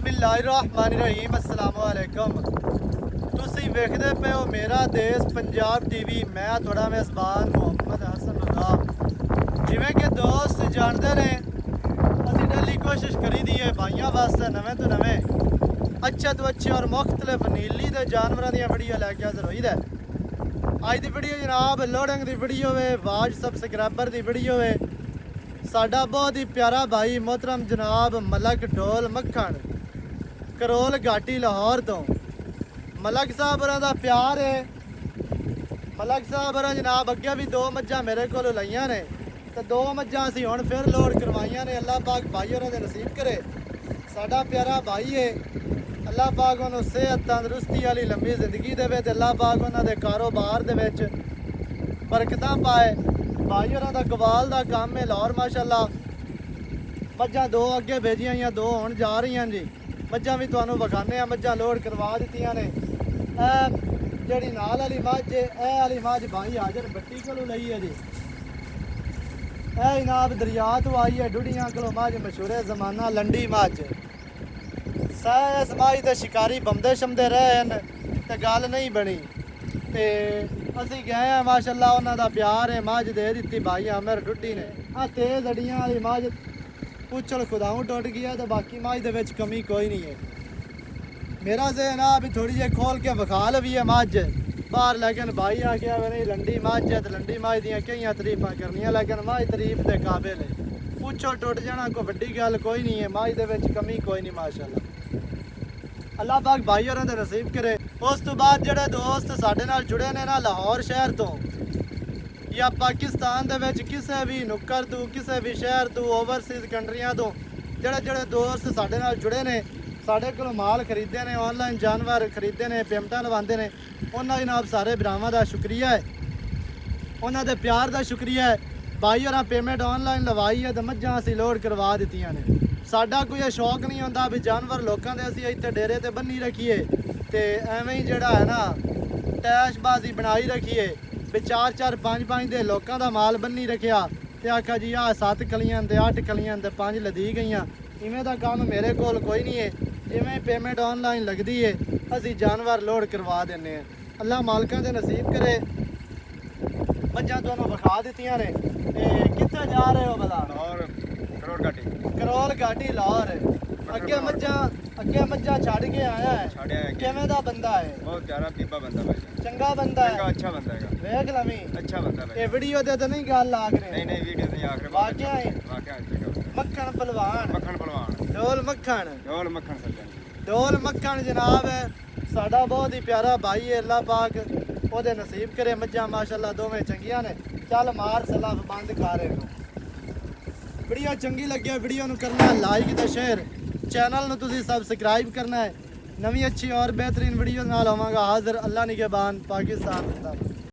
बिस्मिल्लाहिर्रहमानिर्रहीम अस्सलाम वालेकुम। तुसी वेखदे पे हो मेरा देश पंजाब टीवी। मैं थोड़ा मेज़बान मोहम्मद हसन रज़ा। जिवें कि दोस्त जानते ने असीं डेली कोशिश करी दी है भाइयों वास्ते नवें तो नवें अच्छे तो अच्छे और मुख्तलिफ नीली दे जानवरों दी वीडियो लैके हाज़र होई दे। अज दी वीडियो जनाब लोडिंग दी वीडियो वे, वाच सबसक्राइबर दी वीडियो वे। साडा बहुत ही प्यारा भाई मोहतरम जनाब मलक ढोल मक्खन करोल घाटी लाहौर तो मलक साहब होरां दा प्यार है। मलक साहब होरां जनाब अगे भी दो मज्झां मेरे को लईयां ने ते दो मज्झां असीं हुण फिर लोड करवाइयां ने। अल्लाह पाक भाई होरां दे नसीब करे। साडा प्यारा भाई है, अल्लाह पाक उन्होंने सेहत तंदरुस्ती वाली लंबी जिंदगी देवे ते अल्लाह पाक उन्हां दे कारोबार दे विच बरकतां पाए। भाई होरां दा कवाल दा काम है लाहौर माशाअल्लाह। मज्झां दो अगे भेजियां दो हुण जा रही जी। मज्झां भी तुहानूं विखाने आ, मज्झां लोड करवा दित्तियां ने। जिहड़ी नाल वाली मझ है एह वाली मझ भाई हाजर बट्टी कोलों लई है जी। एह जनाब दरिया तो आई है डुडियां कोलों मझ मशहूर जमाना लंडी मझ। इस मझ ते शिकारी बंदे शमदे रहे हैं ते गल नहीं बनी ते असीं गए हैं माशाअल्लाह उन्हां दा प्यार है। मझ दे दित्ती भाई आमिर डुड्डी ने। आ तेज अड़ियां वाली मझ पुछल खुदाऊं टुट गया तो बाकी मझ दे विच कमी कोई नहीं है। मेरा ज़हन आ भी थोड़ी जी खोल के विखा लवी है मझ बाहर, लेकिन भाई आखिया वे नहीं लंडी मझ है तो लंडी मझ दियां कई तरीफां करनियां, लेकिन मझ तरीफ के काबिल है। पुछो टुट जाना कोई वड्डी गल कोई नहीं है। मझ दे विच कमी कोई नहीं माशाअल्लाह। अल्लाह पाक भाई होरां दे नसीब करे। उस तो बाद जिहड़े दोस्त साडे नाल जुड़े ने ना लाहौर शहर तो या पाकिस्तान दे विच किसी भी नुक्कर तो किसी भी शहर तो ओवरसीज़ कंट्रियां तो जिहड़े जिहड़े दोस्त साडे नाल जुड़े ने, साडे कोलों माल खरीदे ने, ऑनलाइन जानवर खरीदे ने, पेमेंटां लवांदे ने, उन्हां जनाब सारे भरावां दा शुक्रिया है, उन्हां दे प्यार दा शुक्रिया है। भाई होरां पेमेंट ऑनलाइन लवाई है तो मज्झां असीं लोड करवा दित्तियां ने। साडा कोई शौक नहीं होंदा भी जानवर लोकां दे असीं इत्थे डेरे ते बन्नी रखीए ते एवें ही जिहड़ा है ना तैशबाजी बनाई रखीए भी 4-4 5-5 दे लोकां दा माल बन्नी रखिया ते आखा जी आ 7 कलियां ते 8 कलियां ते 5 लदी गईयां। इवें दा काम मेरे कोल कोई नहीं है। जिवें पेमेंट ऑनलाइन लगदी है असीं जानवर लोड करवा दिंने हैं। अल्लाह मालकां दे नसीब करे। मज्झां तुहानूं विखा दित्तियां ने ते कित्थे जा रहे हो भला? लाहौर करोल घाटी लाहौर। अगे मज्झां छड़ के आया है। किवें दा बंदा है? बहुत प्यारा पीपा बंदा भाई, चंगा बंदा है, अच्छा बंदा है, वेख लवी अच्छा बंदा भाई। ये वीडियो दे तो नहीं गल आख रहे? नहीं वीडियो नहीं आख रहे, वाकया ही वाकया मक्खन पहलवान मक्खन पहलवान ढोल मक्खन सज्जन ढोल मक्खन जनाब है साडा बहुत ही प्यारा भाई है। अल्लाह पाक ओदे नसीब करे। मज्झां माशाअल्लाह दोवें चंगियां ने। चल मार सलाफ बंद खा रहे हो। वीडियो चंगी लगे वीडियो नूं करना लाइक ते शेयर, चैनल नूं तुसीं सबसक्राइब करना है। नवी अच्छी और बेहतरीन वीडियो नाल होवांगा हाज़िर। अल्लाह निगहबान पाकिस्तान।